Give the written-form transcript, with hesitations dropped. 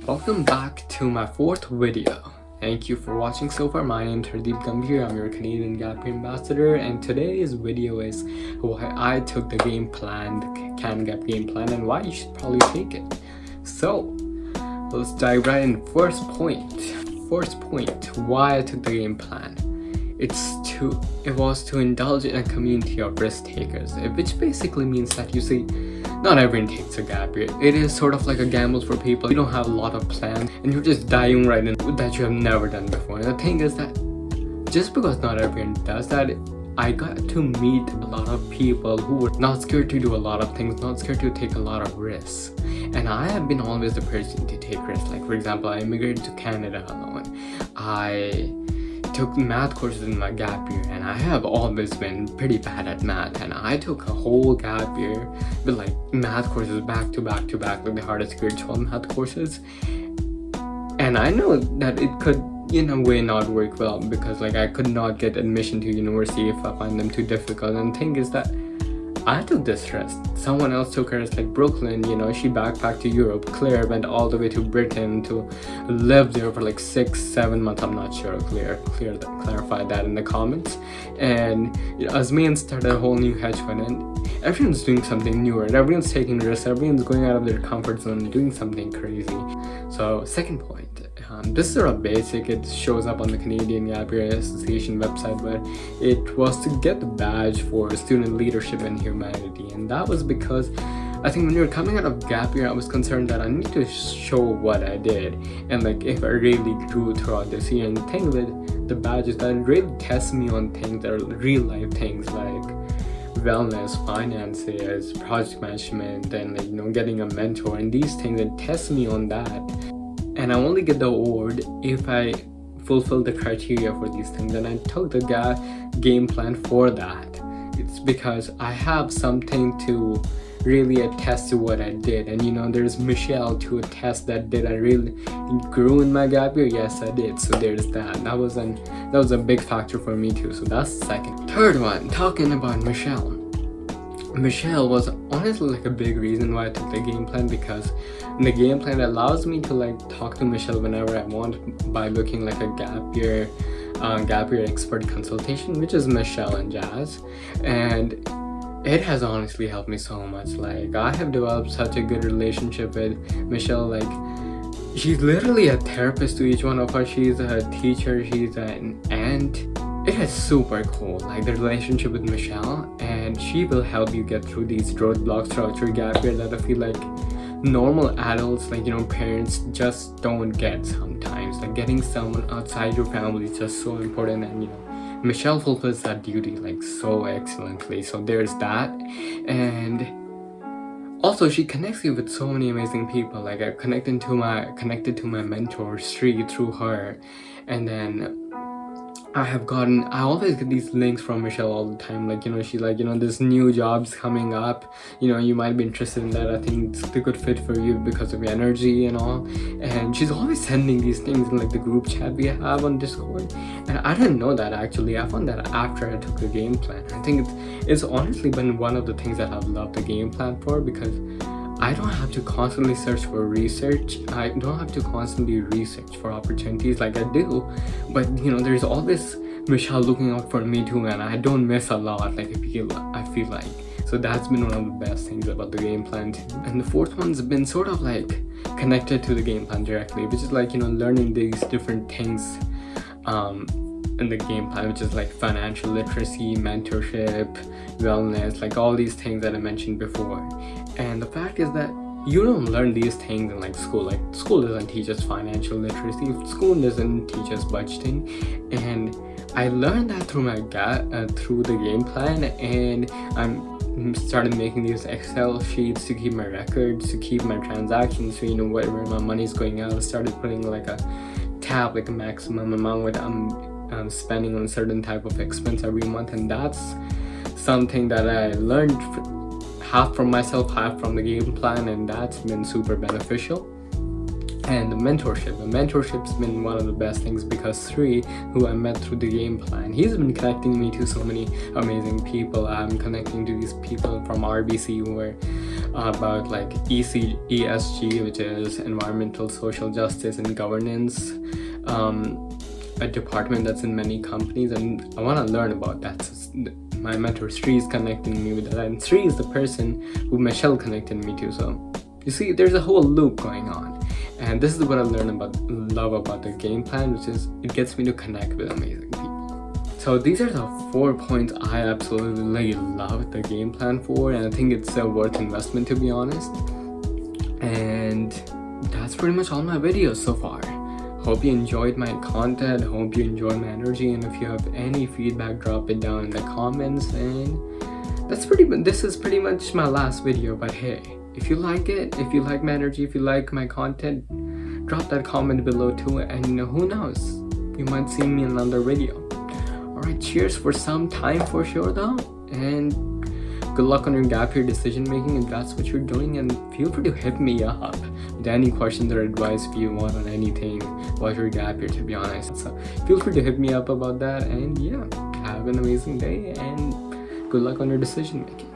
Welcome back to my fourth video. Thank you for watching so far. My name is Hardeep. I'm your Canadian Gap Ambassador, and today's video is why I took the game plan, the CanGap game plan, and why you should probably take it. So let's dive right in. First point, why I took the game plan. It was to indulge in a community of risk takers, which basically means that you see, not everyone takes a gap year. It is sort of like a gamble for people. You don't have a lot of plans and you're just diving right in that you have never done before. And the thing is that just because not everyone does that, I got to meet a lot of people who were not scared to do a lot of things, not scared to take a lot of risks. And I have been always the person to take risks. Like for example, I immigrated to Canada alone. I took math courses in my gap year, and I have always been pretty bad at math, and I took a whole gap year with like math courses back to back, like the hardest grade 12 math courses. And I know that it could in a way not work well because like I could not get admission to university if I find them too difficult. And the thing is that I took this risk. Someone else took a risk, like Brooklyn, she backpacked to Europe. Claire went all the way to Britain to live there for like 6-7 months. I'm not sure. Clarify that in the comments. And Azmian started a whole new hedge fund, and everyone's doing something new, and everyone's taking risks. Everyone's going out of their comfort zone and doing something crazy. So second point. This is sort of basic. It shows up on the Canadian Gap Year Association website, but it was to get the badge for student leadership and humanity. And that was because I think when we were coming out of gap year, I was concerned that I need to show what I did and like if I really grew throughout this year. And the thing with the badge is that it really tests me on things that are real life things like wellness, finances, project management, and like, getting a mentor, and these things. It tests me on that. And I only get the award if I fulfill the criteria for these things. And I took the game plan for that. It's because I have something to really attest to what I did. And there's Michelle to attest that did I really grew in my gap year? Yes, I did. So there's that. That was a big factor for me too. So that's the second. Third one, talking about Michelle. Michelle was honestly like a big reason why I took the game plan, because the game plan allows me to like talk to Michelle whenever I want by booking like a gap year expert consultation, which is Michelle and Jazz. And it has honestly helped me so much. Like I have developed such a good relationship with Michelle. Like she's literally a therapist to each one of us. She's a teacher, she's an aunt. It is super cool, like the relationship with Michelle, and she will help you get through these roadblocks throughout your gap year that I feel like normal adults, like parents, just don't get sometimes. Like getting someone outside your family is just so important, and Michelle fulfills that duty like so excellently. So there's that. And also she connects you with so many amazing people. Like I connected to my mentor Sri through her, and then I always get these links from Michelle all the time. Like, she's like, this new job's coming up. You might be interested in that. I think it's a good fit for you because of your energy and all. And she's always sending these things in like the group chat we have on Discord. And I didn't know that actually. I found that after I took the game plan. I think it's honestly been one of the things that I've loved the game plan for, because I don't have to constantly search for research. I don't have to constantly research for opportunities like I do. But there's always Michelle looking out for me too, and I don't miss a lot. Like I feel like. So that's been one of the best things about the game plan too. And the fourth one's been sort of like connected to the game plan directly, which is like learning these different things in the game plan, which is like financial literacy, mentorship, wellness, like all these things that I mentioned before. And the fact is that you don't learn these things in like school. Like school doesn't teach us financial literacy, school doesn't teach us budgeting. And I learned that through through the game plan, and I'm started making these Excel sheets to keep my records, to keep my transactions, so where my money's going out. I started putting like a tab, like a maximum amount what I'm spending on a certain type of expense every month. And that's something that I learned half from myself, half from the game plan, and that's been super beneficial. And the mentorship's been one of the best things, because Sri, who I met through the game plan, he's been connecting me to so many amazing people. I'm connecting to these people from RBC who are about like ESG, which is environmental, social justice and governance, a department that's in many companies, and I want to learn about that. So my mentor Sri is connecting me with that, and Sri is the person who Michelle connected me to. So you see, there's a whole loop going on, and this is what I love about the game plan, which is it gets me to connect with amazing people. So these are the 4 points I absolutely love the game plan for, and I think it's a worth investment, to be honest. And that's pretty much all my videos so far. Hope you enjoyed my content, hope you enjoy my energy, and if you have any feedback, drop it down in the comments. And this is pretty much my last video, but hey, if you like it, if you like my energy, if you like my content, drop that comment below too, and who knows, you might see me in another video. Alright, cheers for some time for sure though, and good luck on your gap year decision making if that's what you're doing, and feel free to hit me up with any questions or advice if you want on anything about your gap year, to be honest. So feel free to hit me up about that, and yeah, have an amazing day and good luck on your decision making.